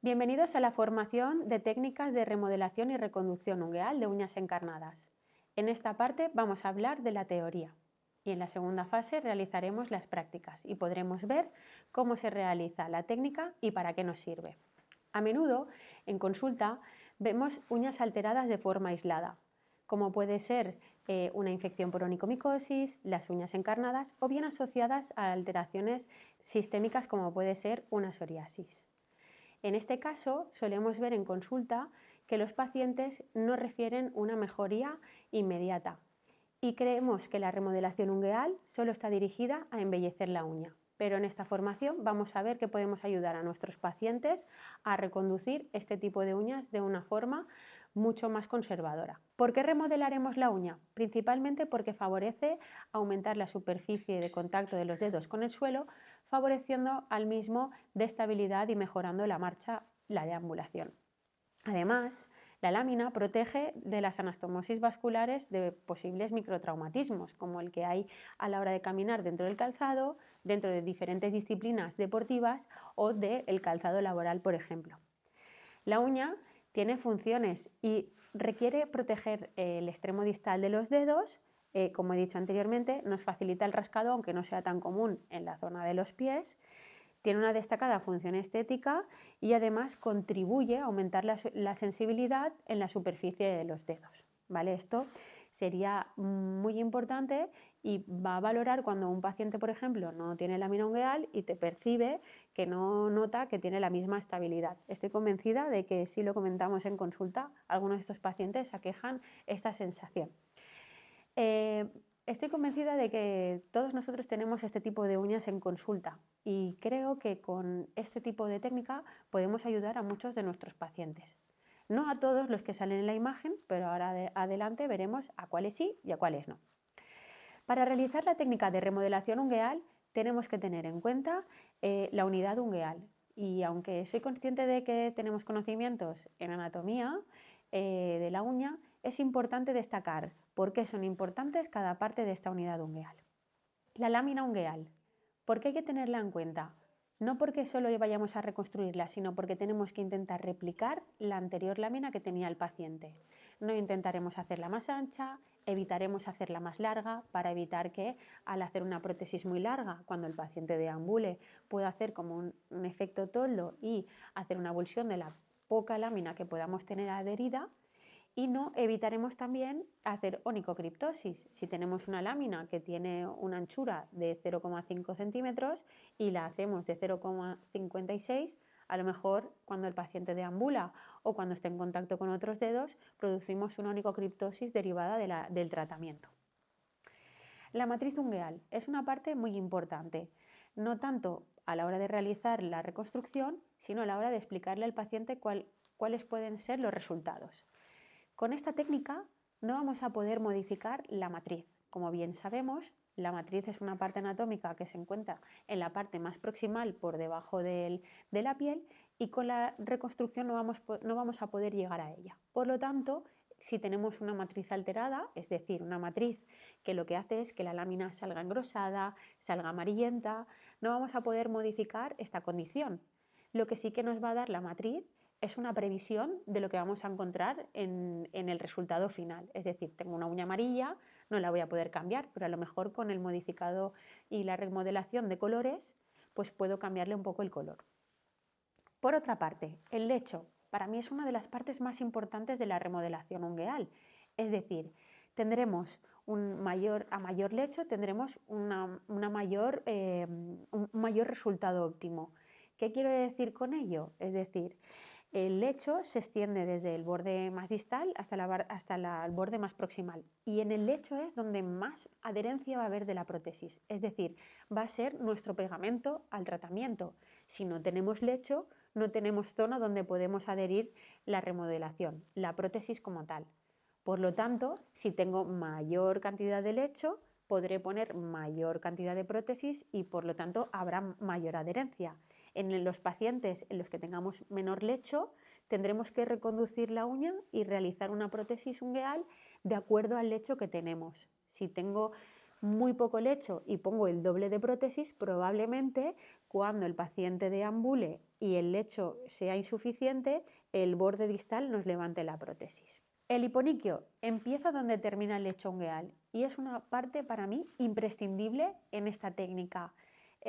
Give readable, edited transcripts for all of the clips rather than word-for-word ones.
Bienvenidos a la formación de técnicas de remodelación y reconducción ungueal de uñas encarnadas. En esta parte vamos a hablar de la teoría y en la segunda fase realizaremos las prácticas y podremos ver cómo se realiza la técnica y para qué nos sirve. A menudo, en consulta, vemos uñas alteradas de forma aislada, como puede ser una infección por onicomicosis, las uñas encarnadas o bien asociadas a alteraciones sistémicas como puede ser una psoriasis. En este caso, solemos ver en consulta que los pacientes no refieren una mejoría inmediata y creemos que la remodelación ungueal solo está dirigida a embellecer la uña. Pero en esta formación vamos a ver que podemos ayudar a nuestros pacientes a reconducir este tipo de uñas de una forma mucho más conservadora. ¿Por qué remodelaremos la uña? Principalmente porque favorece aumentar la superficie de contacto de los dedos con el suelo, favoreciendo al mismo de estabilidad y mejorando la marcha, la deambulación. Además, la lámina protege de las anastomosis vasculares de posibles microtraumatismos, como el que hay a la hora de caminar dentro del calzado, dentro de diferentes disciplinas deportivas o del calzado laboral, por ejemplo. La uña tiene funciones y requiere proteger el extremo distal de los dedos. Como he dicho anteriormente, nos facilita el rascado, aunque no sea tan común en la zona de los pies. Tiene una destacada función estética y además contribuye a aumentar la sensibilidad en la superficie de los dedos. ¿Vale? Esto sería muy importante y va a valorar cuando un paciente, por ejemplo, no tiene lámina ungueal y te percibe que no nota que tiene la misma estabilidad. Estoy convencida de que si lo comentamos en consulta, algunos de estos pacientes aquejan esta sensación. Estoy convencida de que todos nosotros tenemos este tipo de uñas en consulta y creo que con este tipo de técnica podemos ayudar a muchos de nuestros pacientes. No a todos los que salen en la imagen, pero ahora adelante veremos a cuáles sí y a cuáles no. Para realizar la técnica de remodelación ungueal tenemos que tener en cuenta la unidad ungueal. Y aunque soy consciente de que tenemos conocimientos en anatomía de la uña, es importante destacar por qué son importantes cada parte de esta unidad ungueal. La lámina ungueal. ¿Por qué hay que tenerla en cuenta? No porque solo vayamos a reconstruirla, sino porque tenemos que intentar replicar la anterior lámina que tenía el paciente. No intentaremos hacerla más ancha, evitaremos hacerla más larga para evitar que al hacer una prótesis muy larga, cuando el paciente deambule, pueda hacer como un efecto toldo y hacer una avulsión de la poca lámina que podamos tener adherida. Y no evitaremos también hacer onicocriptosis. Si tenemos una lámina que tiene una anchura de 0,5 centímetros y la hacemos de 0,56, a lo mejor cuando el paciente deambula o cuando esté en contacto con otros dedos, producimos una onicocriptosis derivada del tratamiento. La matriz ungueal es una parte muy importante, no tanto a la hora de realizar la reconstrucción, sino a la hora de explicarle al paciente cuáles pueden ser los resultados. Con esta técnica no vamos a poder modificar la matriz. Como bien sabemos, la matriz es una parte anatómica que se encuentra en la parte más proximal por debajo de la piel y con la reconstrucción no vamos a poder llegar a ella. Por lo tanto, si tenemos una matriz alterada, es decir, una matriz que lo que hace es que la lámina salga engrosada, salga amarillenta, no vamos a poder modificar esta condición. Lo que sí que nos va a dar la matriz es una previsión de lo que vamos a encontrar en el resultado final. Es decir, tengo una uña amarilla, no la voy a poder cambiar, pero a lo mejor con el modificado y la remodelación de colores, pues puedo cambiarle un poco el color. Por otra parte, el lecho para mí es una de las partes más importantes de la remodelación ungueal. Es decir, tendremos un mayor lecho, tendremos un mayor resultado óptimo. ¿Qué quiero decir con ello? Es decir, el lecho se extiende desde el borde más distal hasta el borde más proximal y en el lecho es donde más adherencia va a haber de la prótesis, es decir, va a ser nuestro pegamento al tratamiento. Si no tenemos lecho, no tenemos zona donde podemos adherir la remodelación, la prótesis como tal. Por lo tanto, si tengo mayor cantidad de lecho, podré poner mayor cantidad de prótesis y por lo tanto habrá mayor adherencia. En los pacientes en los que tengamos menor lecho, tendremos que reconducir la uña y realizar una prótesis ungueal de acuerdo al lecho que tenemos. Si tengo muy poco lecho y pongo el doble de prótesis, probablemente cuando el paciente deambule y el lecho sea insuficiente, el borde distal nos levante la prótesis. El hiponiquio empieza donde termina el lecho ungueal y es una parte para mí imprescindible en esta técnica.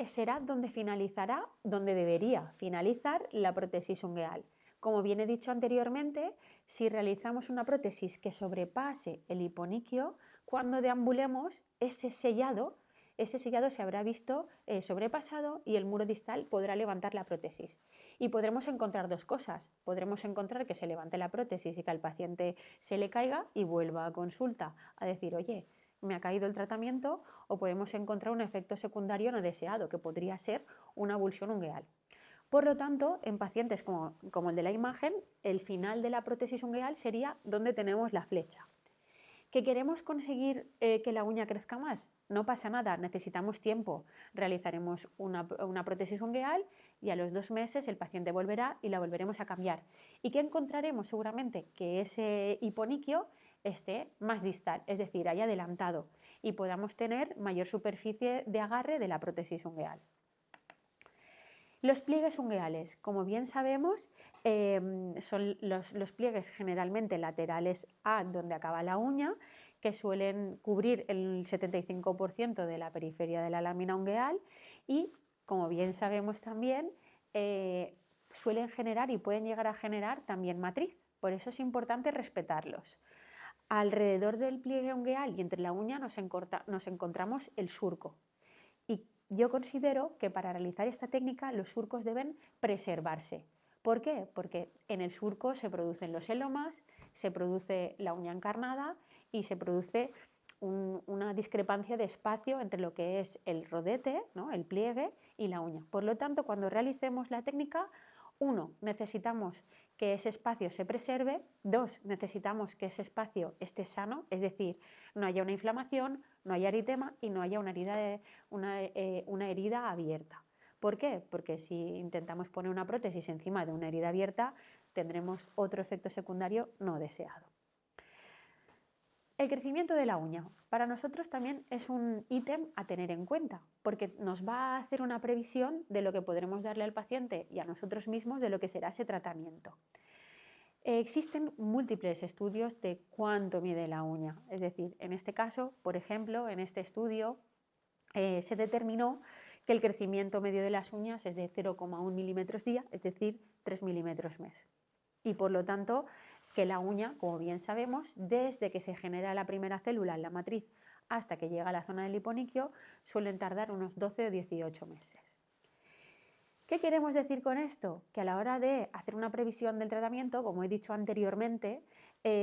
Será donde finalizará, donde debería finalizar la prótesis ungueal. Como bien he dicho anteriormente, si realizamos una prótesis que sobrepase el hiponiquio, cuando deambulemos, ese sellado se habrá visto sobrepasado y el muro distal podrá levantar la prótesis. Y podremos encontrar dos cosas. Podremos encontrar que se levante la prótesis y que al paciente se le caiga y vuelva a consulta a decir, oye, me ha caído el tratamiento, o podemos encontrar un efecto secundario no deseado, que podría ser una avulsión ungueal. Por lo tanto, en pacientes como el de la imagen, el final de la prótesis ungueal sería donde tenemos la flecha. ¿Que queremos conseguir que la uña crezca más? No pasa nada, necesitamos tiempo. Realizaremos una prótesis ungueal y a los 2 meses el paciente volverá y la volveremos a cambiar. ¿Y qué encontraremos? Seguramente que ese hiponiquio esté más distal, es decir, haya adelantado y podamos tener mayor superficie de agarre de la prótesis ungueal. Los pliegues ungueales, como bien sabemos, son los pliegues generalmente laterales a donde acaba la uña, que suelen cubrir el 75% de la periferia de la lámina ungueal y, como bien sabemos también, suelen generar y pueden llegar a generar también matriz. Por eso es importante respetarlos. Alrededor del pliegue ungueal y entre la uña nos encontramos el surco. Y yo considero que para realizar esta técnica los surcos deben preservarse. ¿Por qué? Porque en el surco se producen los elomas, se produce la uña encarnada y se produce una discrepancia de espacio entre lo que es el rodete, ¿no?, el pliegue, y la uña. Por lo tanto, cuando realicemos la técnica, 1, necesitamos que ese espacio se preserve. 2, necesitamos que ese espacio esté sano, es decir, no haya una inflamación, no haya eritema y no haya una herida abierta. ¿Por qué? Porque si intentamos poner una prótesis encima de una herida abierta, tendremos otro efecto secundario no deseado. El crecimiento de la uña para nosotros también es un ítem a tener en cuenta, porque nos va a hacer una previsión de lo que podremos darle al paciente y a nosotros mismos de lo que será ese tratamiento. Existen múltiples estudios de cuánto mide la uña, es decir, en este caso, por ejemplo, en este estudio se determinó que el crecimiento medio de las uñas es de 0,1 milímetros día, es decir, 3 milímetros mes. Y por lo tanto, que la uña, como bien sabemos, desde que se genera la primera célula en la matriz hasta que llega a la zona del hiponiquio, suelen tardar unos 12 o 18 meses. ¿Qué queremos decir con esto? Que a la hora de hacer una previsión del tratamiento, como he dicho anteriormente,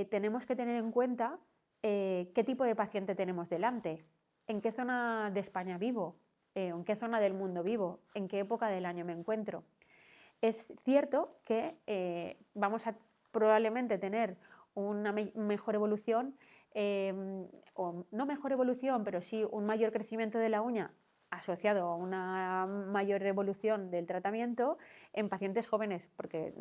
tenemos que tener en cuenta qué tipo de paciente tenemos delante, en qué zona de España vivo, en qué zona del mundo vivo, en qué época del año me encuentro. Es cierto que vamos a probablemente tener una mejor evolución, o no mejor evolución, pero sí un mayor crecimiento de la uña asociado a una mayor evolución del tratamiento en pacientes jóvenes, porque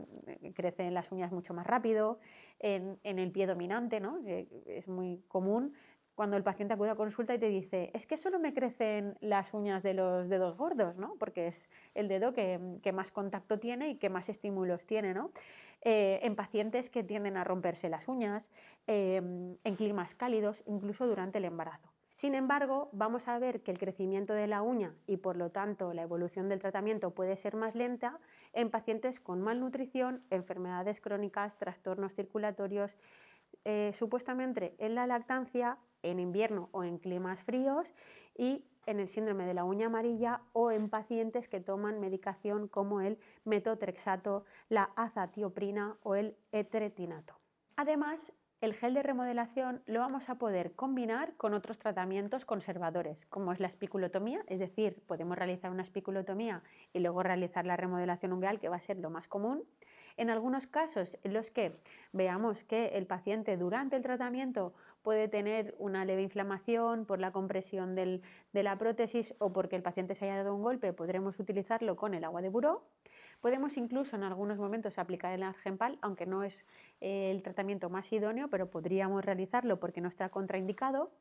crecen las uñas mucho más rápido, en el pie dominante, ¿no? Es muy común cuando el paciente acude a consulta y te dice, es que solo me crecen las uñas de los dedos gordos, ¿no?, porque es el dedo que más contacto tiene y que más estímulos tiene, ¿no? En pacientes que tienden a romperse las uñas, en climas cálidos, incluso durante el embarazo. Sin embargo, vamos a ver que el crecimiento de la uña y por lo tanto la evolución del tratamiento puede ser más lenta en pacientes con malnutrición, enfermedades crónicas, trastornos circulatorios, supuestamente en la lactancia, en invierno o en climas fríos, y en el síndrome de la uña amarilla o en pacientes que toman medicación como el metotrexato, la azatioprina o el etretinato. Además, el gel de remodelación lo vamos a poder combinar con otros tratamientos conservadores, como es la espiculotomía, es decir, podemos realizar una espiculotomía y luego realizar la remodelación ungueal, que va a ser lo más común. En algunos casos en los que veamos que el paciente durante el tratamiento puede tener una leve inflamación por la compresión de la prótesis o porque el paciente se haya dado un golpe, podremos utilizarlo con el agua de buró. Podemos incluso en algunos momentos aplicar el argenpal, aunque no es el tratamiento más idóneo, pero podríamos realizarlo porque no está contraindicado.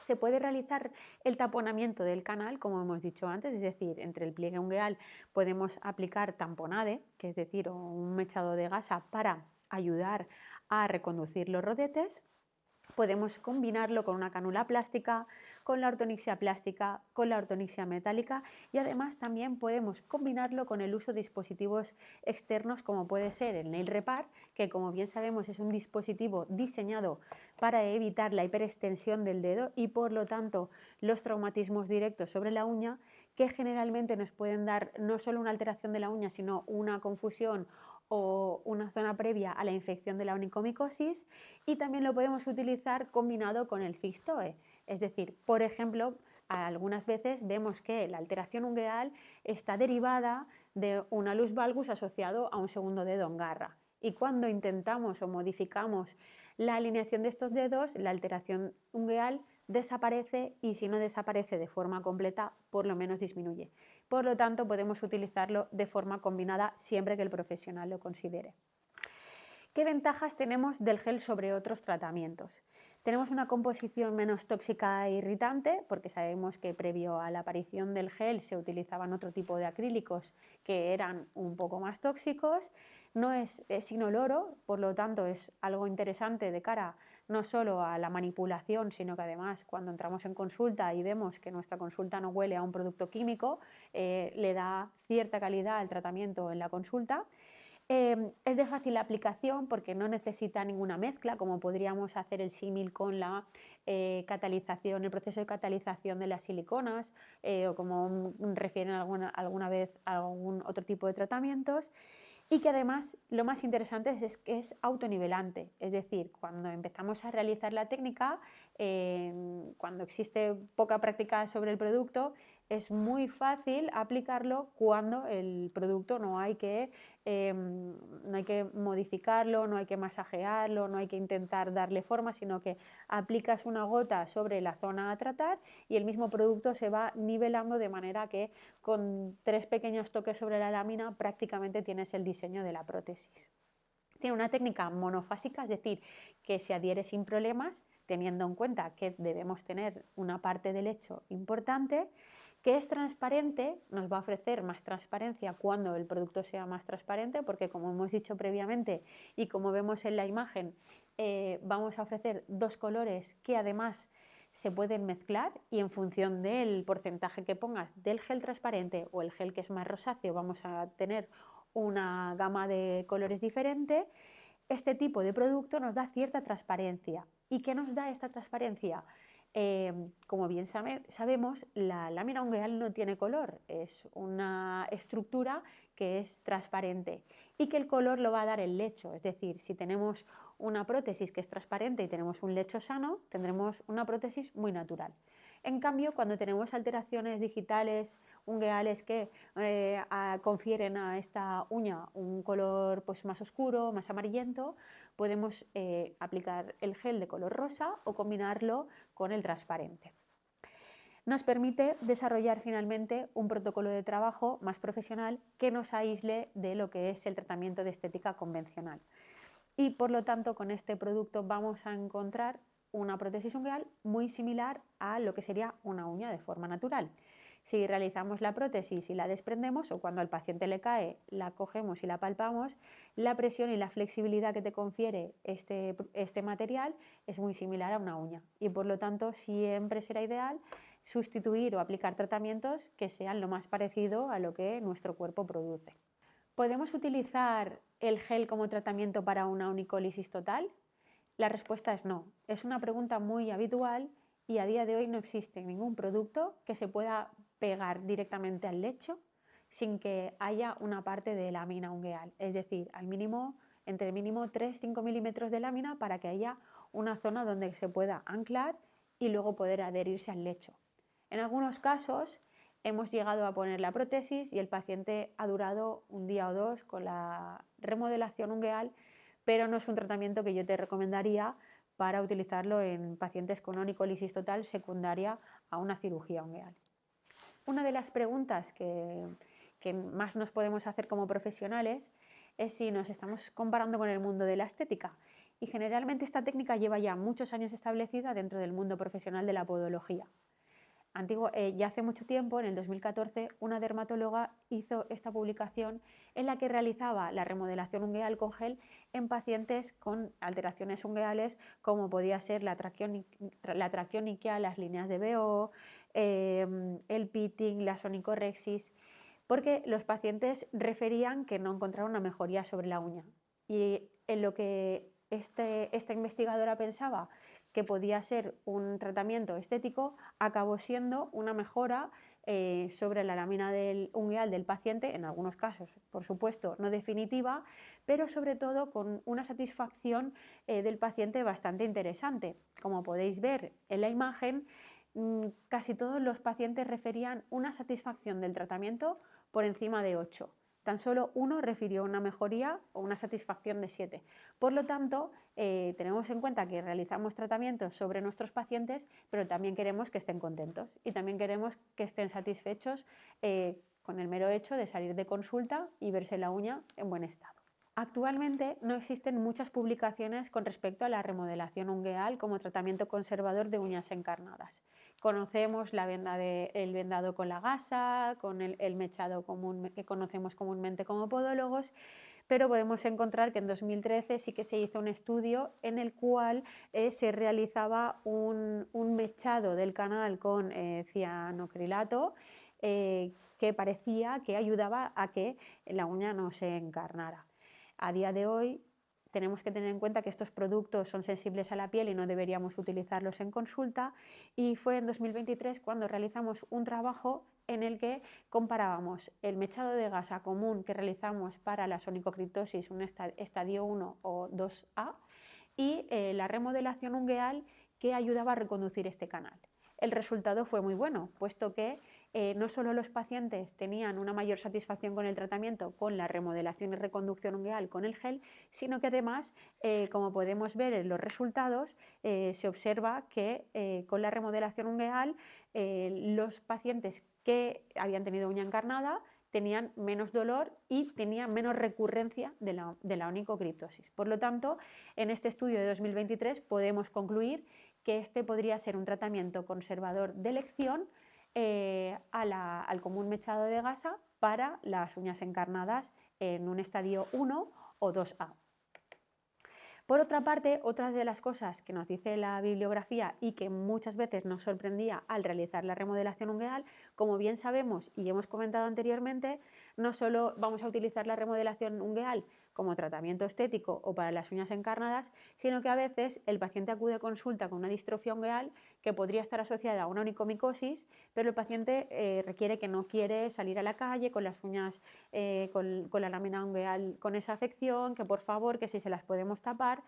Se puede realizar el taponamiento del canal, como hemos dicho antes, es decir, entre el pliegue ungueal podemos aplicar tamponade, que es decir, un mechado de gasa para ayudar a reconducir los rodetes. Podemos combinarlo con una cánula plástica, con la ortonixia plástica, con la ortonixia metálica y además también podemos combinarlo con el uso de dispositivos externos como puede ser el Nail Repar, que como bien sabemos es un dispositivo diseñado para evitar la hiperextensión del dedo y por lo tanto los traumatismos directos sobre la uña, que generalmente nos pueden dar no solo una alteración de la uña sino una confusión o una zona previa a la infección de la onicomicosis, y también lo podemos utilizar combinado con el Fixed-Toe. Es decir, por ejemplo, algunas veces vemos que la alteración ungueal está derivada de un alus valgus asociado a un segundo dedo en garra. Y cuando intentamos o modificamos la alineación de estos dedos, la alteración ungueal desaparece y si no desaparece de forma completa, por lo menos disminuye. Por lo tanto, podemos utilizarlo de forma combinada siempre que el profesional lo considere. ¿Qué ventajas tenemos del gel sobre otros tratamientos? Tenemos una composición menos tóxica e irritante, porque sabemos que previo a la aparición del gel se utilizaban otro tipo de acrílicos que eran un poco más tóxicos. No es inoloro, por lo tanto es algo interesante de cara no solo a la manipulación, sino que además cuando entramos en consulta y vemos que nuestra consulta no huele a un producto químico, le da cierta calidad al tratamiento en la consulta. Es de fácil aplicación porque no necesita ninguna mezcla, como podríamos hacer el símil con la catalización, el proceso de catalización de las siliconas o como refieren alguna vez a algún otro tipo de tratamientos. Y que además lo más interesante es que es autonivelante, es decir, cuando empezamos a realizar la técnica, cuando existe poca práctica sobre el producto, es muy fácil aplicarlo cuando el producto no hay que modificarlo, no hay que masajearlo, no hay que intentar darle forma, sino que aplicas una gota sobre la zona a tratar y el mismo producto se va nivelando de manera que con 3 pequeños toques sobre la lámina prácticamente tienes el diseño de la prótesis. Tiene una técnica monofásica, es decir, que se adhiere sin problemas, teniendo en cuenta que debemos tener una parte del lecho importante, que es transparente, nos va a ofrecer más transparencia cuando el producto sea más transparente, porque como hemos dicho previamente y como vemos en la imagen, vamos a ofrecer 2 colores que además se pueden mezclar y en función del porcentaje que pongas del gel transparente o el gel que es más rosáceo vamos a tener una gama de colores diferente. Este tipo de producto nos da cierta transparencia. ¿Y qué nos da esta transparencia? Como bien sabemos, la lámina ungueal no tiene color, es una estructura que es transparente y que el color lo va a dar el lecho, es decir, si tenemos una prótesis que es transparente y tenemos un lecho sano, tendremos una prótesis muy natural. En cambio, cuando tenemos alteraciones digitales ungueales que confieren a esta uña un color pues, más oscuro, más amarillento, podemos aplicar el gel de color rosa o combinarlo con el transparente. Nos permite desarrollar finalmente un protocolo de trabajo más profesional que nos aísle de lo que es el tratamiento de estética convencional. Y por lo tanto, con este producto vamos a encontrar una prótesis ungueal muy similar a lo que sería una uña de forma natural. Si realizamos la prótesis y la desprendemos o cuando al paciente le cae, la cogemos y la palpamos, la presión y la flexibilidad que te confiere este material es muy similar a una uña y por lo tanto siempre será ideal sustituir o aplicar tratamientos que sean lo más parecido a lo que nuestro cuerpo produce. ¿Podemos utilizar el gel como tratamiento para una onicolisis total? La respuesta es no. Es una pregunta muy habitual y a día de hoy no existe ningún producto que se pueda pegar directamente al lecho sin que haya una parte de lámina ungueal. Es decir, al mínimo, entre mínimo 3-5 milímetros de lámina para que haya una zona donde se pueda anclar y luego poder adherirse al lecho. En algunos casos hemos llegado a poner la prótesis y el paciente ha durado un día o 2 con la remodelación ungueal, pero no es un tratamiento que yo te recomendaría para utilizarlo en pacientes con onicolisis total secundaria a una cirugía ungueal. Una de las preguntas que más nos podemos hacer como profesionales es si nos estamos comparando con el mundo de la estética y generalmente esta técnica lleva ya muchos años establecida dentro del mundo profesional de la podología. Ya hace mucho tiempo, en el 2014, una dermatóloga hizo esta publicación en la que realizaba la remodelación ungueal con gel en pacientes con alteraciones ungueales como podía ser la traquioniquia, las líneas de BO, el pitting, la sonicorrexis, porque los pacientes referían que no encontraban una mejoría sobre la uña. Y en lo que esta investigadora pensaba que podía ser un tratamiento estético, acabó siendo una mejora sobre la lámina ungueal del paciente, en algunos casos, por supuesto, no definitiva, pero sobre todo con una satisfacción del paciente bastante interesante. Como podéis ver en la imagen, casi todos los pacientes referían una satisfacción del tratamiento por encima de 8. Tan solo uno refirió una mejoría o una satisfacción de 7. Por lo tanto, tenemos en cuenta que realizamos tratamientos sobre nuestros pacientes, pero también queremos que estén contentos y también queremos que estén satisfechos con el mero hecho de salir de consulta y verse la uña en buen estado. Actualmente no existen muchas publicaciones con respecto a la remodelación ungueal como tratamiento conservador de uñas encarnadas. Conocemos el vendado con la gasa, con el mechado común que conocemos comúnmente como podólogos, pero podemos encontrar que en 2013 sí que se hizo un estudio en el cual se realizaba un mechado del canal con cianocrilato que parecía que ayudaba a que la uña no se encarnara. A día de hoy tenemos que tener en cuenta que estos productos son sensibles a la piel y no deberíamos utilizarlos en consulta, y fue en 2023 cuando realizamos un trabajo en el que comparábamos el mechado de gasa común que realizamos para la sonicocriptosis, un estadio 1 o 2A, y la remodelación ungueal que ayudaba a reconducir este canal. El resultado fue muy bueno, puesto que no solo los pacientes tenían una mayor satisfacción con el tratamiento, con la remodelación y reconducción ungueal con el gel, sino que además, como podemos ver en los resultados, se observa que con la remodelación ungueal los pacientes que habían tenido uña encarnada tenían menos dolor y tenían menos recurrencia de la onicocriptosis. Por lo tanto, en este estudio de 2023 podemos concluir que este podría ser un tratamiento conservador de elección al común mechado de gasa para las uñas encarnadas en un estadio 1 o 2A. Por otra parte, otra de las cosas que nos dice la bibliografía y que muchas veces nos sorprendía al realizar la remodelación ungueal, como bien sabemos y hemos comentado anteriormente, no solo vamos a utilizar la remodelación ungueal como tratamiento estético o para las uñas encarnadas, sino que a veces el paciente acude a consulta con una distrofia ungueal que podría estar asociada a una onicomicosis, pero el paciente requiere que no quiere salir a la calle con las uñas, con la lámina ungueal con esa afección, que por favor, que si se las podemos tapar.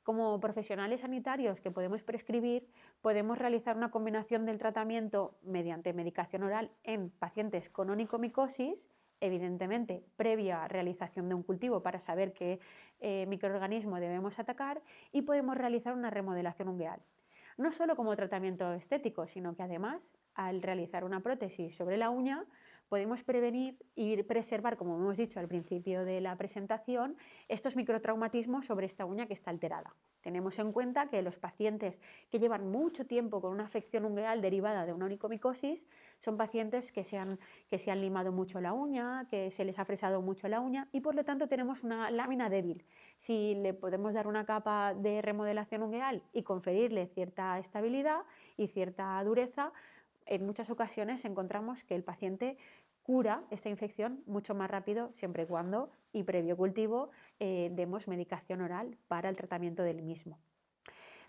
Como profesionales sanitarios que podemos prescribir, podemos realizar una combinación del tratamiento mediante medicación oral en pacientes con onicomicosis, evidentemente previa realización de un cultivo para saber qué microorganismo debemos atacar, y podemos realizar una remodelación ungueal. No solo como tratamiento estético, sino que además, al realizar una prótesis sobre la uña, podemos prevenir y preservar, como hemos dicho al principio de la presentación, estos microtraumatismos sobre esta uña que está alterada. Tenemos en cuenta que los pacientes que llevan mucho tiempo con una afección ungueal derivada de una onicomicosis son pacientes que se han limado mucho la uña, que se les ha fresado mucho la uña y por lo tanto tenemos una lámina débil. Si le podemos dar una capa de remodelación ungueal y conferirle cierta estabilidad y cierta dureza, en muchas ocasiones encontramos que el paciente cura esta infección mucho más rápido, siempre y cuando, y previo cultivo, demos medicación oral para el tratamiento del mismo.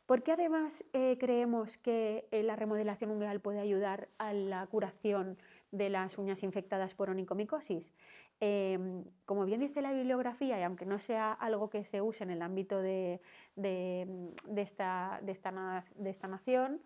¿Por qué además creemos que la remodelación ungueal puede ayudar a la curación de las uñas infectadas por onicomicosis? Como bien dice la bibliografía, y aunque no sea algo que se use en el ámbito de esta nación,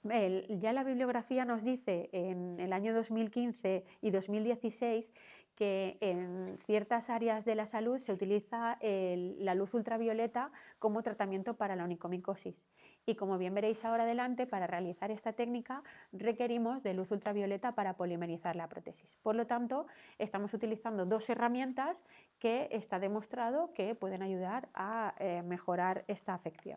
ya la bibliografía nos dice en el año 2015 y 2016 que en ciertas áreas de la salud se utiliza la luz ultravioleta como tratamiento para la onicomicosis. Y como bien veréis ahora adelante, para realizar esta técnica requerimos de luz ultravioleta para polimerizar la prótesis. Por lo tanto, estamos utilizando dos herramientas que está demostrado que pueden ayudar a mejorar esta afección.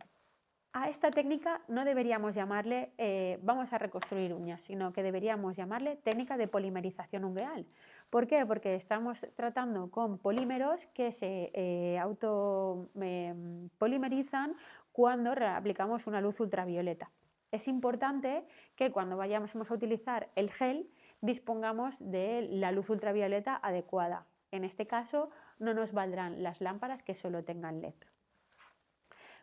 A esta técnica no deberíamos llamarle vamos a reconstruir uñas, sino que deberíamos llamarle técnica de polimerización ungueal. ¿Por qué? Porque estamos tratando con polímeros que se autopolimerizan cuando aplicamos una luz ultravioleta. Es importante que cuando vayamos a utilizar el gel dispongamos de la luz ultravioleta adecuada. En este caso no nos valdrán las lámparas que solo tengan LED.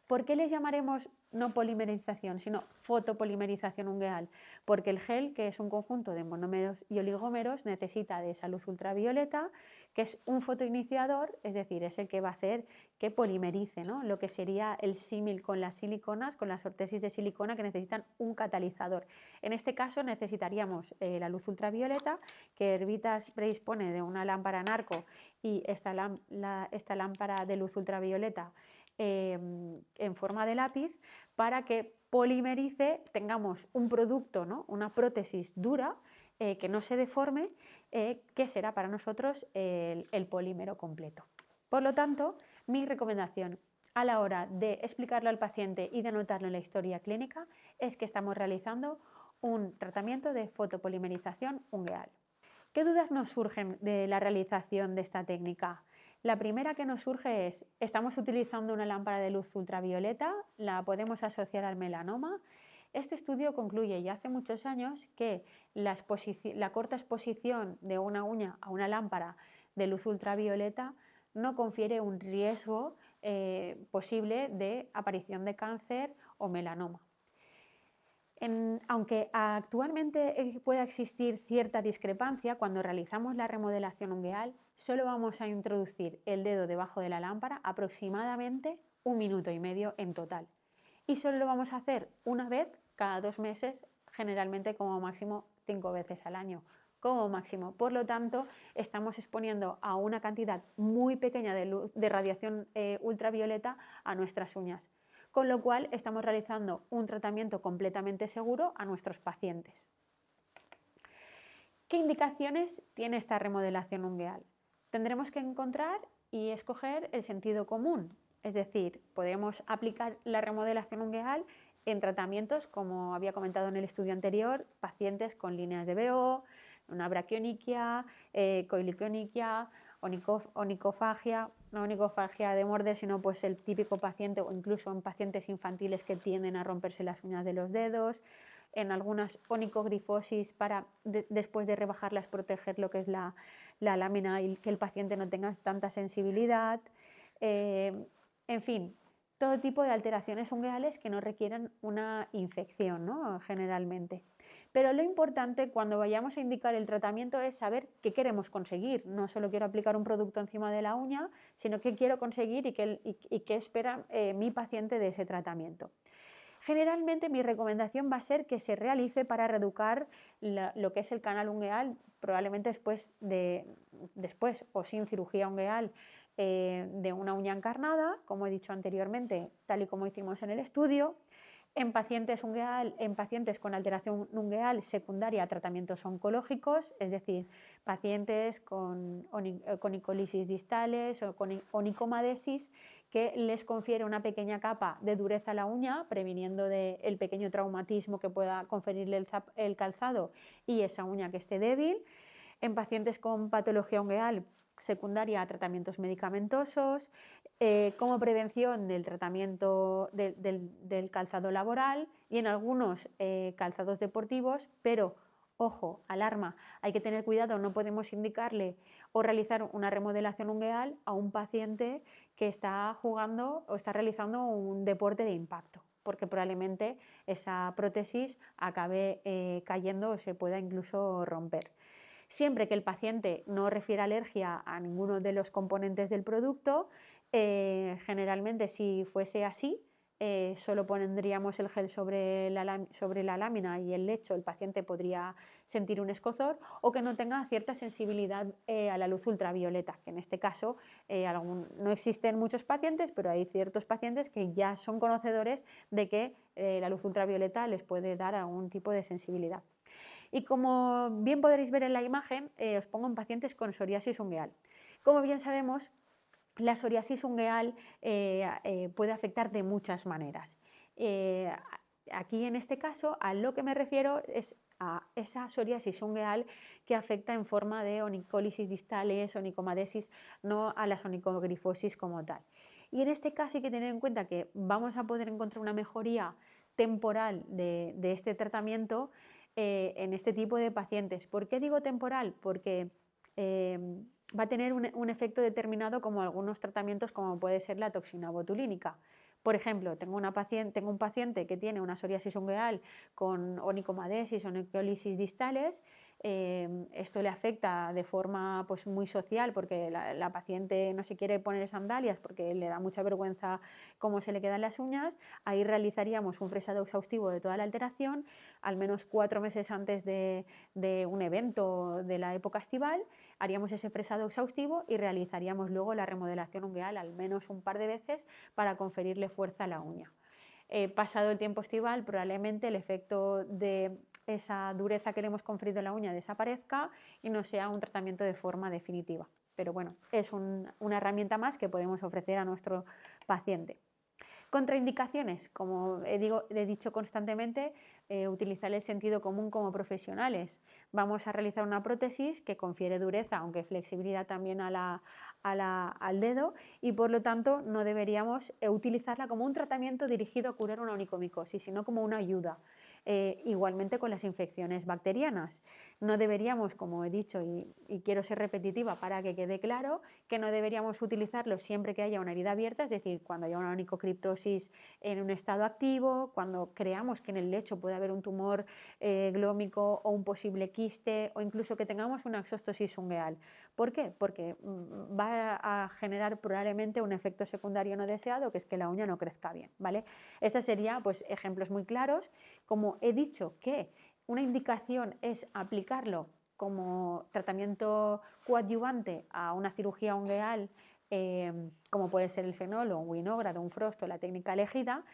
¿Por qué les llamaremos no polimerización, sino fotopolimerización ungueal? Porque el gel, que es un conjunto de monómeros y oligómeros, necesita de esa luz ultravioleta, que es un fotoiniciador, es decir, es el que va a hacer que polimerice, ¿no? Lo que sería el símil con las siliconas, con las ortesis de silicona que necesitan un catalizador. En este caso necesitaríamos la luz ultravioleta, que Hervitas predispone de una lámpara narco y esta lámpara de luz ultravioleta en forma de lápiz para que polimerice, tengamos un producto, ¿no? Una prótesis dura que no se deforme, que será para nosotros el polímero completo. Por lo tanto, mi recomendación a la hora de explicarlo al paciente y de anotarlo en la historia clínica es que estamos realizando un tratamiento de fotopolimerización ungueal. ¿Qué dudas nos surgen de la realización de esta técnica? La primera que nos surge es, ¿estamos utilizando una lámpara de luz ultravioleta? ¿La podemos asociar al melanoma? Este estudio concluye ya hace muchos años que la corta exposición de una uña a una lámpara de luz ultravioleta no confiere un riesgo posible de aparición de cáncer o melanoma. Aunque actualmente pueda existir cierta discrepancia, cuando realizamos la remodelación ungueal, solo vamos a introducir el dedo debajo de la lámpara aproximadamente 1,5 minutos en total. Y solo lo vamos a hacer una vez cada 2 meses, generalmente como máximo 5 veces al año, como máximo. Por lo tanto, estamos exponiendo a una cantidad muy pequeña de radiación ultravioleta a nuestras uñas, con lo cual estamos realizando un tratamiento completamente seguro a nuestros pacientes. ¿Qué indicaciones tiene esta remodelación ungueal? Tendremos que encontrar y escoger el sentido común, es decir, podemos aplicar la remodelación ungueal en tratamientos, como había comentado en el estudio anterior, pacientes con líneas de BO, una braquioniquia, coiliquioniquia, onicofagia, no onicofagia de morder, sino pues el típico paciente o incluso en pacientes infantiles que tienden a romperse las uñas de los dedos, en algunas onicogrifosis para después de rebajarlas proteger lo que es la lámina y que el paciente no tenga tanta sensibilidad, en fin, todo tipo de alteraciones ungueales que no requieran una infección, ¿no? Generalmente. Pero lo importante cuando vayamos a indicar el tratamiento es saber qué queremos conseguir. No solo quiero aplicar un producto encima de la uña, sino qué quiero conseguir y qué espera mi paciente de ese tratamiento. Generalmente mi recomendación va a ser que se realice para reeducar lo que es el canal ungueal, probablemente después o sin cirugía ungueal de una uña encarnada, como he dicho anteriormente, tal y como hicimos en el estudio. En pacientes con alteración ungueal secundaria a tratamientos oncológicos, es decir, pacientes con onicolisis distales o con onicomadesis, que les confiere una pequeña capa de dureza a la uña, previniendo el pequeño traumatismo que pueda conferirle el calzado y esa uña que esté débil. En pacientes con patología ungueal secundaria a tratamientos medicamentosos, como prevención del tratamiento del calzado laboral y en algunos calzados deportivos, pero ojo, alarma, hay que tener cuidado, no podemos indicarle o realizar una remodelación ungueal a un paciente que está jugando o está realizando un deporte de impacto, porque probablemente esa prótesis acabe cayendo o se pueda incluso romper. Siempre que el paciente no refiera alergia a ninguno de los componentes del producto, generalmente si fuese así, solo pondríamos el gel sobre la lámina y el lecho, el paciente podría sentir un escozor o que no tenga cierta sensibilidad a la luz ultravioleta, que en este caso no existen muchos pacientes, pero hay ciertos pacientes que ya son conocedores de que la luz ultravioleta les puede dar algún tipo de sensibilidad. Y como bien podréis ver en la imagen, os pongo en pacientes con psoriasis ungueal. Como bien sabemos, la psoriasis ungueal puede afectar de muchas maneras. Aquí en este caso a lo que me refiero es a esa psoriasis ungueal que afecta en forma de onicólisis distales, onicomadesis, no a las onicogrifosis como tal. Y en este caso hay que tener en cuenta que vamos a poder encontrar una mejoría temporal de este tratamiento en este tipo de pacientes. ¿Por qué digo temporal? Porque va a tener un efecto determinado como algunos tratamientos como puede ser la toxina botulínica. Por ejemplo, tengo un paciente que tiene una psoriasis ungueal con onicomadesis o onicólisis distales. Esto le afecta de forma pues, muy social porque la paciente no se quiere poner sandalias porque le da mucha vergüenza cómo se le quedan las uñas. Ahí realizaríamos un fresado exhaustivo de toda la alteración, al menos 4 meses antes de un evento de la época estival. Haríamos ese fresado exhaustivo y realizaríamos luego la remodelación ungueal al menos un par de veces para conferirle fuerza a la uña. Pasado el tiempo estival, probablemente el efecto de esa dureza que le hemos conferido a la uña desaparezca y no sea un tratamiento de forma definitiva. Pero bueno, es una herramienta más que podemos ofrecer a nuestro paciente. Contraindicaciones, como he dicho constantemente, utilizar el sentido común como profesionales. Vamos a realizar una prótesis que confiere dureza, aunque flexibilidad también al dedo, y por lo tanto no deberíamos utilizarla como un tratamiento dirigido a curar una onicomicosis, sino como una ayuda. Igualmente con las infecciones bacterianas. No deberíamos, como he dicho, y quiero ser repetitiva para que quede claro, que no deberíamos utilizarlo siempre que haya una herida abierta, es decir, cuando haya una onicocriptosis en un estado activo, cuando creamos que en el lecho puede haber un tumor glómico o un posible quiste o incluso que tengamos una exostosis ungueal. ¿Por qué? Porque va a generar probablemente un efecto secundario no deseado, que es que la uña no crezca bien, ¿vale? Estos serían pues, ejemplos muy claros. Como he dicho que una indicación es aplicarlo como tratamiento coadyuvante a una cirugía ungueal, como puede ser el fenol o un winograd o un frost o la técnica elegida,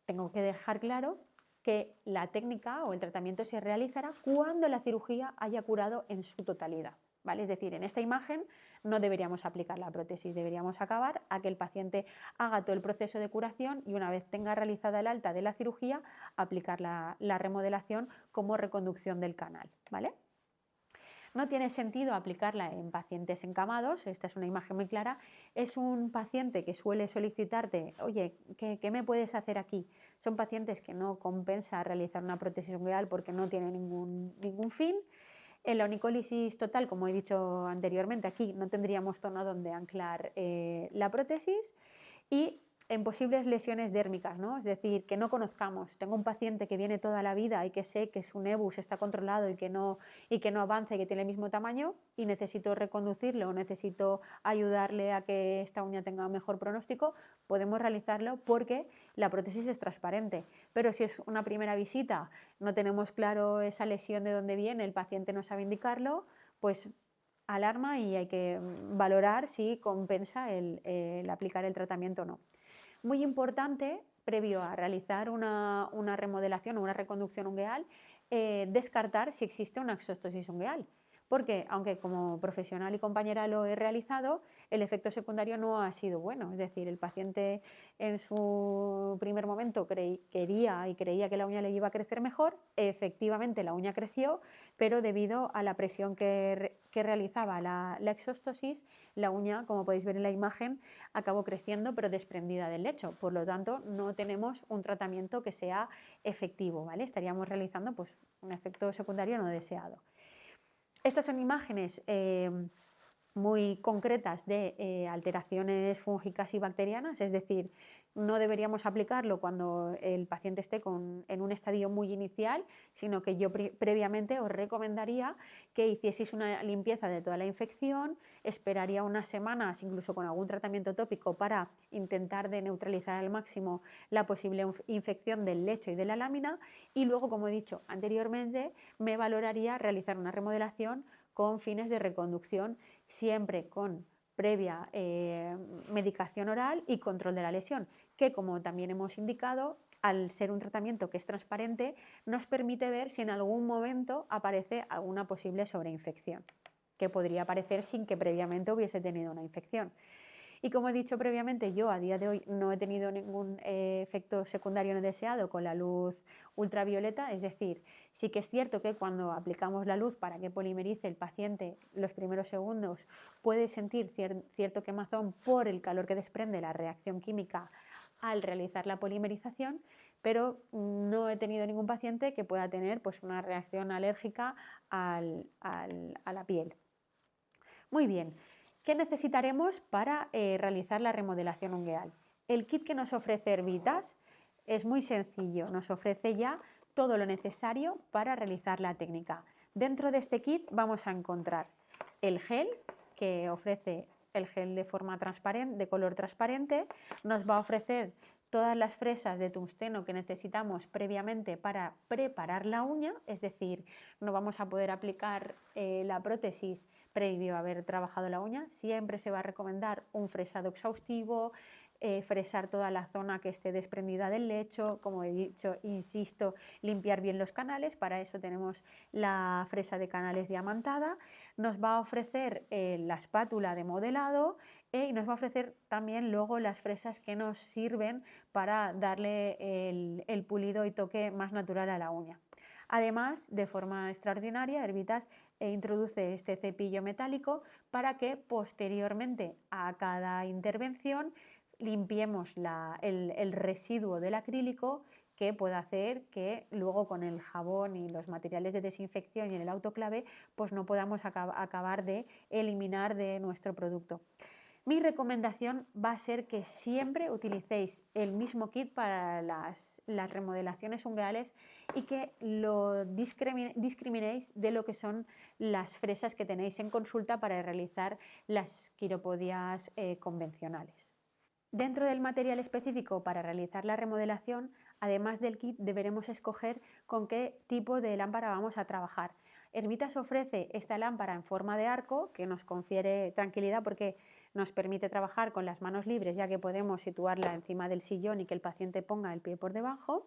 tengo que dejar claro que la técnica o el tratamiento se realizará cuando la cirugía haya curado en su totalidad. ¿Vale? Es decir, en esta imagen no deberíamos aplicar la prótesis, deberíamos acabar a que el paciente haga todo el proceso de curación y una vez tenga realizada el alta de la cirugía, aplicar la remodelación como reconducción del canal. ¿Vale? No tiene sentido aplicarla en pacientes encamados, esta es una imagen muy clara. Es un paciente que suele solicitarte, oye, ¿qué me puedes hacer aquí? Son pacientes que no compensa realizar una prótesis ungueal porque no tiene ningún fin. En la onicólisis total, como he dicho anteriormente, aquí no tendríamos zona donde anclar la prótesis. Y en posibles lesiones dérmicas, ¿no? Es decir, que no conozcamos. Tengo un paciente que viene toda la vida y que sé que su nebus está controlado y que no avanza y que tiene el mismo tamaño y necesito reconducirlo o necesito ayudarle a que esta uña tenga mejor pronóstico, podemos realizarlo porque la prótesis es transparente. Pero si es una primera visita, no tenemos claro esa lesión de dónde viene, el paciente no sabe indicarlo, pues alarma y hay que valorar si compensa el aplicar el tratamiento o no. Muy importante, previo a realizar una remodelación o una reconducción ungueal, descartar si existe una exostosis ungueal. Porque, aunque como profesional y compañera lo he realizado, el efecto secundario no ha sido bueno. Es decir, el paciente en su primer momento quería que la uña le iba a crecer mejor. Efectivamente, la uña creció, pero debido a la presión que realizaba la exostosis, la uña, como podéis ver en la imagen, acabó creciendo, pero desprendida del lecho. Por lo tanto, no tenemos un tratamiento que sea efectivo, ¿vale? Estaríamos realizando pues, un efecto secundario no deseado. Estas son imágenes muy concretas de alteraciones fúngicas y bacterianas, es decir, no deberíamos aplicarlo cuando el paciente esté en un estadio muy inicial, sino que yo previamente os recomendaría que hicieseis una limpieza de toda la infección, esperaría unas semanas, incluso con algún tratamiento tópico, para intentar de neutralizar al máximo la posible infección del lecho y de la lámina, y luego, como he dicho anteriormente, me valoraría realizar una remodelación con fines de reconducción, siempre con previa medicación oral y control de la lesión, que, como también hemos indicado, al ser un tratamiento que es transparente, nos permite ver si en algún momento aparece alguna posible sobreinfección, que podría aparecer sin que previamente hubiese tenido una infección. Y como he dicho previamente, yo a día de hoy no he tenido ningún efecto secundario no deseado con la luz ultravioleta, es decir, sí que es cierto que cuando aplicamos la luz para que polimerice el paciente los primeros segundos puede sentir cierto quemazón por el calor que desprende la reacción química al realizar la polimerización, pero no he tenido ningún paciente que pueda tener pues, una reacción alérgica a la piel. Muy bien. ¿Qué necesitaremos para realizar la remodelación ungueal? El kit que nos ofrece Hervitas es muy sencillo, nos ofrece ya todo lo necesario para realizar la técnica. Dentro de este kit vamos a encontrar el gel, que ofrece el gel de forma transparente, de color transparente, nos va a ofrecer todas las fresas de tungsteno que necesitamos previamente para preparar la uña, es decir, no vamos a poder aplicar la prótesis previo a haber trabajado la uña. Siempre se va a recomendar un fresado exhaustivo, fresar toda la zona que esté desprendida del lecho, como he dicho, insisto, limpiar bien los canales, para eso tenemos la fresa de canales diamantada, nos va a ofrecer la espátula de modelado y nos va a ofrecer también luego las fresas que nos sirven para darle el pulido y toque más natural a la uña. Además, de forma extraordinaria, Hervitas introduce este cepillo metálico para que posteriormente a cada intervención limpiemos el residuo del acrílico, que puede hacer que luego con el jabón y los materiales de desinfección y en el autoclave pues no podamos acabar de eliminar de nuestro producto. Mi recomendación va a ser que siempre utilicéis el mismo kit para las remodelaciones ungueales y que lo discriminéis de lo que son las fresas que tenéis en consulta para realizar las quiropodias convencionales. Dentro del material específico para realizar la remodelación, además del kit, deberemos escoger con qué tipo de lámpara vamos a trabajar. Hervitas ofrece esta lámpara en forma de arco que nos confiere tranquilidad porque nos permite trabajar con las manos libres, ya que podemos situarla encima del sillón y que el paciente ponga el pie por debajo,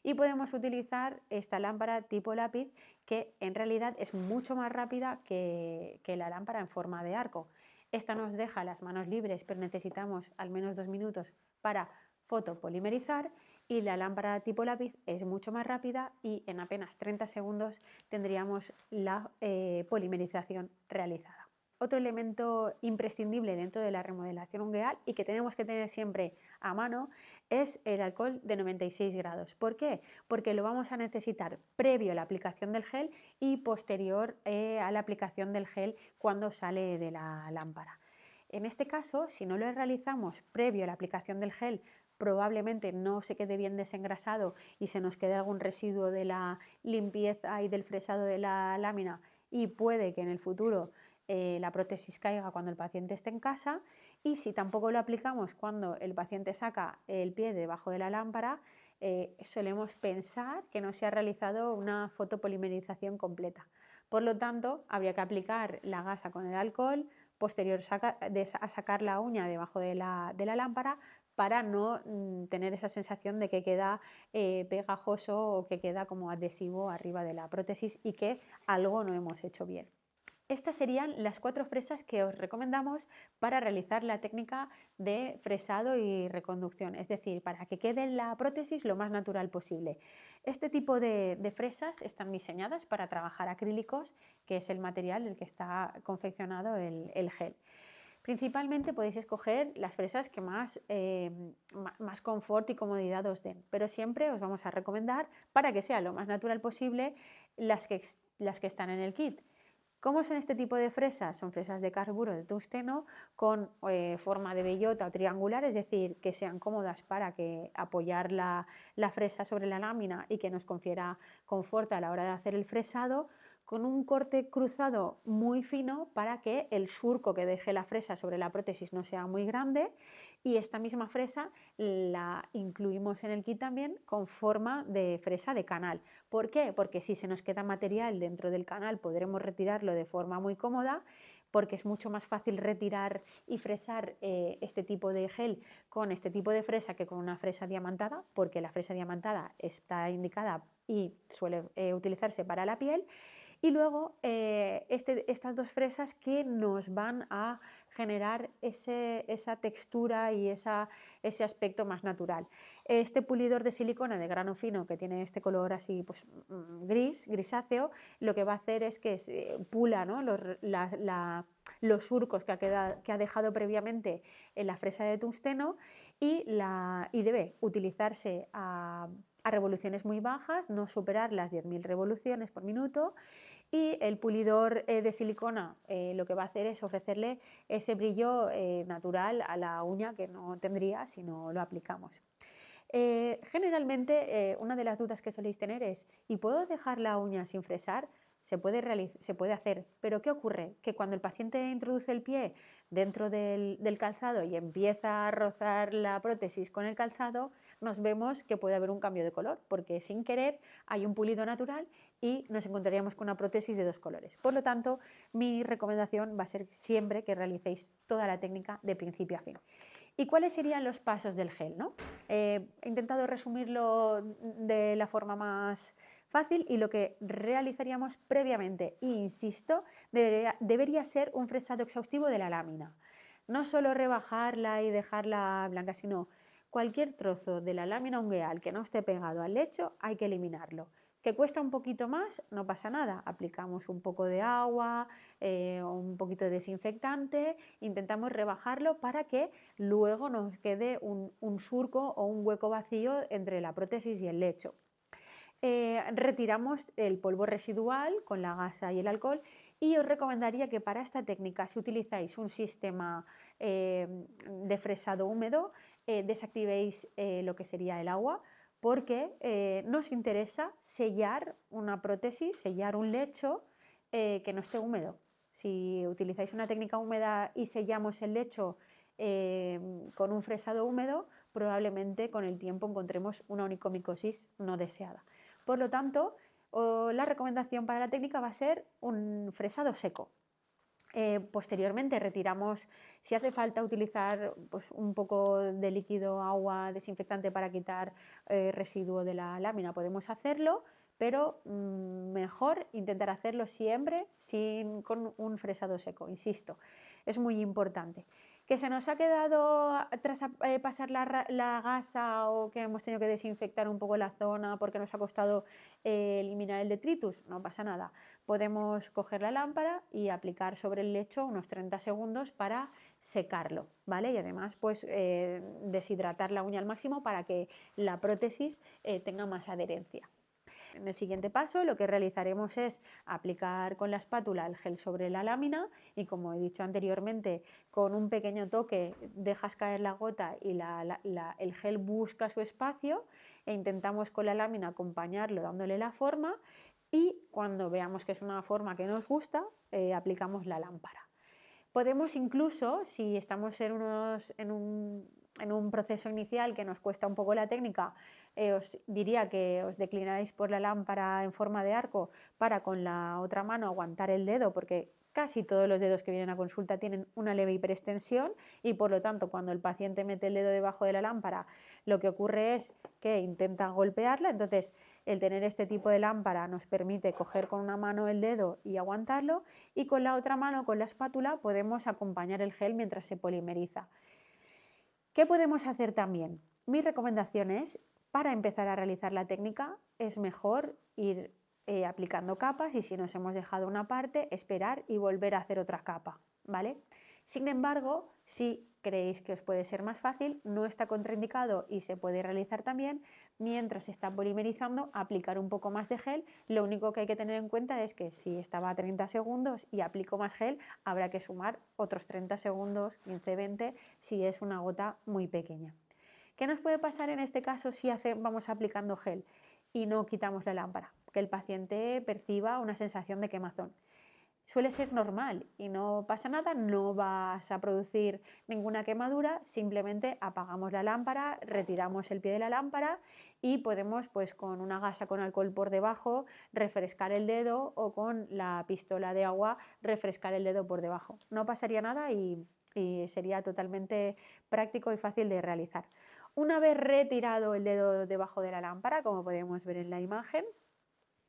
y podemos utilizar esta lámpara tipo lápiz, que en realidad es mucho más rápida que la lámpara en forma de arco. Esta nos deja las manos libres, pero necesitamos al menos 2 minutos para fotopolimerizar, y la lámpara tipo lápiz es mucho más rápida y en apenas 30 segundos tendríamos la polimerización realizada. Otro elemento imprescindible dentro de la remodelación ungueal y que tenemos que tener siempre a mano es el alcohol de 96 grados. ¿Por qué? Porque lo vamos a necesitar previo a la aplicación del gel y posterior a la aplicación del gel cuando sale de la lámpara. En este caso, si no lo realizamos previo a la aplicación del gel, probablemente no se quede bien desengrasado y se nos quede algún residuo de la limpieza y del fresado de la lámina, y puede que en el futuro la prótesis caiga cuando el paciente esté en casa. Y si tampoco lo aplicamos cuando el paciente saca el pie debajo de la lámpara, solemos pensar que no se ha realizado una fotopolimerización completa. Por lo tanto, habría que aplicar la gasa con el alcohol posterior a sacar la uña debajo de la lámpara, para no tener esa sensación de que queda pegajoso o que queda como adhesivo arriba de la prótesis y que algo no hemos hecho bien. Estas serían las 4 fresas que os recomendamos para realizar la técnica de fresado y reconducción, es decir, para que quede la prótesis lo más natural posible. Este tipo de fresas están diseñadas para trabajar acrílicos, que es el material del que está confeccionado el gel. Principalmente podéis escoger las fresas que más confort y comodidad os den, pero siempre os vamos a recomendar, para que sea lo más natural posible, las que están en el kit. ¿Cómo son este tipo de fresas? Son fresas de carburo de tungsteno con forma de bellota o triangular, es decir, que sean cómodas para apoyar la fresa sobre la lámina y que nos confiera confort a la hora de hacer el fresado, con un corte cruzado muy fino para que el surco que deje la fresa sobre la prótesis no sea muy grande, y esta misma fresa la incluimos en el kit también con forma de fresa de canal. ¿Por qué? Porque si se nos queda material dentro del canal podremos retirarlo de forma muy cómoda, porque es mucho más fácil retirar y fresar este tipo de gel con este tipo de fresa que con una fresa diamantada, porque la fresa diamantada está indicada y suele utilizarse para la piel. Y luego estas dos fresas que nos van a generar esa textura y ese aspecto más natural. Este pulidor de silicona de grano fino que tiene este color así pues, grisáceo, lo que va a hacer es que pula, ¿no?, los surcos que ha dejado previamente en la fresa de tungsteno, y debe utilizarse a revoluciones muy bajas, no superar las 10.000 revoluciones por minuto. Y el pulidor de silicona lo que va a hacer es ofrecerle ese brillo natural a la uña que no tendría si no lo aplicamos. Generalmente una de las dudas que soléis tener es: ¿y puedo dejar la uña sin fresar? Se puede hacer, pero ¿qué ocurre? Que cuando el paciente introduce el pie dentro del calzado y empieza a rozar la prótesis con el calzado, nos vemos que puede haber un cambio de color, porque sin querer hay un pulido natural y nos encontraríamos con una prótesis de dos colores. Por lo tanto, mi recomendación va a ser siempre que realicéis toda la técnica de principio a fin. ¿Y cuáles serían los pasos del gel, ¿no? He intentado resumirlo de la forma más fácil, y lo que realizaríamos previamente, e insisto, debería ser un fresado exhaustivo de la lámina. No solo rebajarla y dejarla blanca, sino cualquier trozo de la lámina ungueal que no esté pegado al lecho hay que eliminarlo. ¿Que cuesta un poquito más? No pasa nada, aplicamos un poco de agua, un poquito de desinfectante, intentamos rebajarlo para que luego nos quede un surco o un hueco vacío entre la prótesis y el lecho. Retiramos el polvo residual con la gasa y el alcohol, y os recomendaría que para esta técnica, si utilizáis un sistema de fresado húmedo, desactivéis lo que sería el agua, porque nos interesa sellar una prótesis, sellar un lecho que no esté húmedo. Si utilizáis una técnica húmeda y sellamos el lecho con un fresado húmedo, probablemente con el tiempo encontremos una onicomicosis no deseada. Por lo tanto, la recomendación para la técnica va a ser un fresado seco. Posteriormente retiramos, si hace falta utilizar pues, un poco de líquido, agua, desinfectante para quitar residuo de la lámina, podemos hacerlo, pero mejor intentar hacerlo siempre con un fresado seco, insisto, es muy importante. ¿Que se nos ha quedado tras pasar la gasa, o que hemos tenido que desinfectar un poco la zona porque nos ha costado eliminar el detritus? No pasa nada. Podemos coger la lámpara y aplicar sobre el lecho unos 30 segundos para secarlo, ¿vale? Y además pues deshidratar la uña al máximo para que la prótesis tenga más adherencia. En el siguiente paso lo que realizaremos es aplicar con la espátula el gel sobre la lámina, y como he dicho anteriormente, con un pequeño toque dejas caer la gota y el gel busca su espacio, e intentamos con la lámina acompañarlo dándole la forma, y cuando veamos que es una forma que nos gusta, aplicamos la lámpara. Podemos incluso, si estamos en un proceso inicial que nos cuesta un poco la técnica, os diría que os declináis por la lámpara en forma de arco para con la otra mano aguantar el dedo, porque casi todos los dedos que vienen a consulta tienen una leve hiperextensión, y por lo tanto cuando el paciente mete el dedo debajo de la lámpara, lo que ocurre es que intenta golpearla. Entonces el tener este tipo de lámpara nos permite coger con una mano el dedo y aguantarlo, y con la otra mano, con la espátula, podemos acompañar el gel mientras se polimeriza. ¿Qué podemos hacer también? Mi recomendación es, para empezar a realizar la técnica, es mejor ir aplicando capas, y si nos hemos dejado una parte, esperar y volver a hacer otra capa, ¿vale? Sin embargo, si creéis que os puede ser más fácil, no está contraindicado y se puede realizar también mientras se está polimerizando, aplicar un poco más de gel. Lo único que hay que tener en cuenta es que si estaba a 30 segundos y aplico más gel, habrá que sumar otros 30 segundos, 15, 20, si es una gota muy pequeña. ¿Qué nos puede pasar en este caso si vamos aplicando gel y no quitamos la lámpara? Que el paciente perciba una sensación de quemazón. Suele ser normal y no pasa nada, no vas a producir ninguna quemadura, simplemente apagamos la lámpara, retiramos el pie de la lámpara y podemos, pues con una gasa con alcohol por debajo, refrescar el dedo, o con la pistola de agua refrescar el dedo por debajo. No pasaría nada y sería totalmente práctico y fácil de realizar. Una vez retirado el dedo debajo de la lámpara, como podemos ver en la imagen,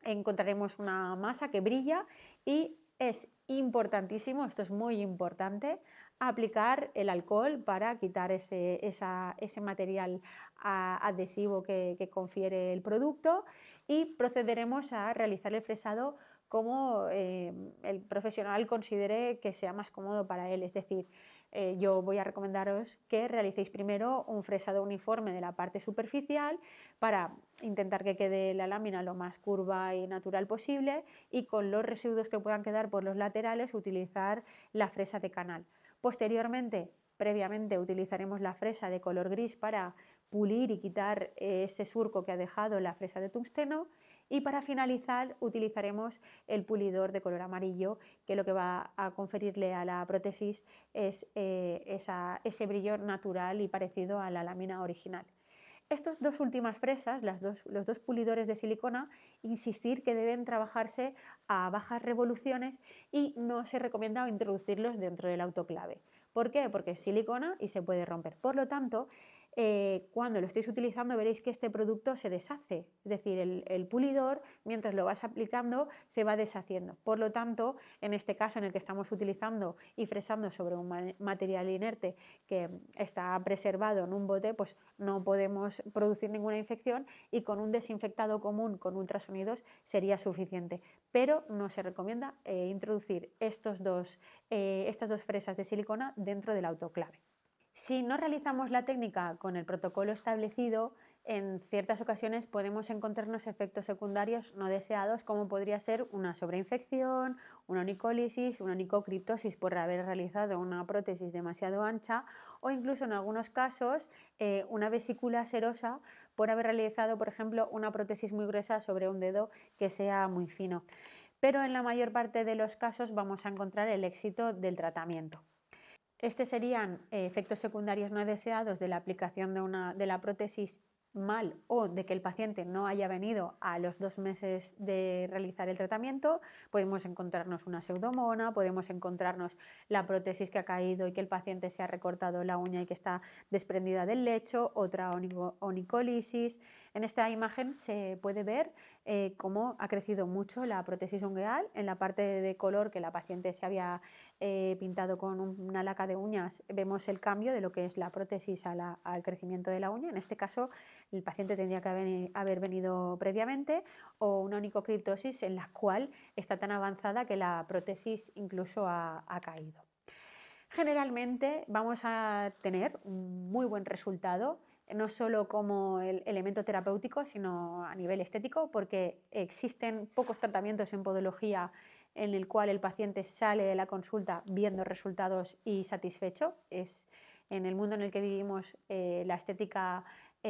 encontraremos una masa que brilla y es importantísimo, esto es muy importante, aplicar el alcohol para quitar ese material adhesivo que confiere el producto, y procederemos a realizar el fresado como el profesional considere que sea más cómodo para él. Es decir, yo voy a recomendaros que realicéis primero un fresado uniforme de la parte superficial para intentar que quede la lámina lo más curva y natural posible, y con los residuos que puedan quedar por los laterales utilizar la fresa de canal. Posteriormente, previamente, utilizaremos la fresa de color gris para pulir y quitar ese surco que ha dejado la fresa de tungsteno, y para finalizar utilizaremos el pulidor de color amarillo, que lo que va a conferirle a la prótesis es ese brillo natural y parecido a la lámina original. Estas dos últimas fresas, los dos pulidores de silicona, insistir que deben trabajarse a bajas revoluciones y no se recomienda introducirlos dentro del autoclave. ¿Por qué? Porque es silicona y se puede romper. Por lo tanto, cuando lo estéis utilizando veréis que este producto se deshace, es decir, el pulidor, mientras lo vas aplicando, se va deshaciendo. Por lo tanto, en este caso en el que estamos utilizando y fresando sobre un material inerte que está preservado en un bote, pues no podemos producir ninguna infección, y con un desinfectado común con ultrasonidos sería suficiente. Pero no se recomienda introducir estas dos fresas de silicona dentro del autoclave. Si no realizamos la técnica con el protocolo establecido, en ciertas ocasiones podemos encontrarnos efectos secundarios no deseados, como podría ser una sobreinfección, una onicólisis, una onicocriptosis por haber realizado una prótesis demasiado ancha, o incluso en algunos casos una vesícula serosa por haber realizado, por ejemplo, una prótesis muy gruesa sobre un dedo que sea muy fino. Pero en la mayor parte de los casos vamos a encontrar el éxito del tratamiento. Estos serían efectos secundarios no deseados de la aplicación de la prótesis mal, o de que el paciente no haya venido a los 2 meses de realizar el tratamiento. Podemos encontrarnos una pseudomona, podemos encontrarnos la prótesis que ha caído y que el paciente se ha recortado la uña y que está desprendida del lecho, otra onicólisis. En esta imagen se puede ver cómo ha crecido mucho la prótesis ungueal. En la parte de color que la paciente se había pintado con una laca de uñas, vemos el cambio de lo que es la prótesis al crecimiento de la uña. En este caso el paciente tendría que haber venido previamente, o una onicocriptosis en la cual está tan avanzada que la prótesis incluso ha caído. Generalmente vamos a tener un muy buen resultado, no solo como el elemento terapéutico, sino a nivel estético, porque existen pocos tratamientos en podología en el cual el paciente sale de la consulta viendo resultados y satisfecho. En el mundo en el que vivimos, la estética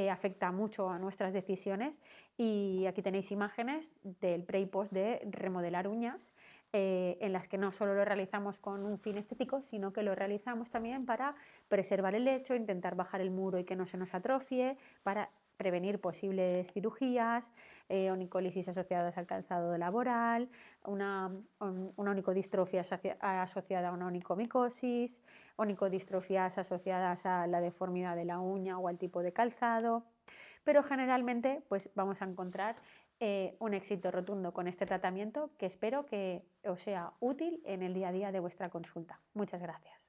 afecta mucho a nuestras decisiones, y aquí tenéis imágenes del pre y post de remodelar uñas, en las que no solo lo realizamos con un fin estético, sino que lo realizamos también para preservar el lecho, intentar bajar el muro y que no se nos atrofie, para prevenir posibles cirugías, onicólisis asociadas al calzado laboral, una onicodistrofia asociada a una onicomicosis, onicodistrofias asociadas a la deformidad de la uña o al tipo de calzado. Pero generalmente pues vamos a encontrar un éxito rotundo con este tratamiento, que espero que os sea útil en el día a día de vuestra consulta. Muchas gracias.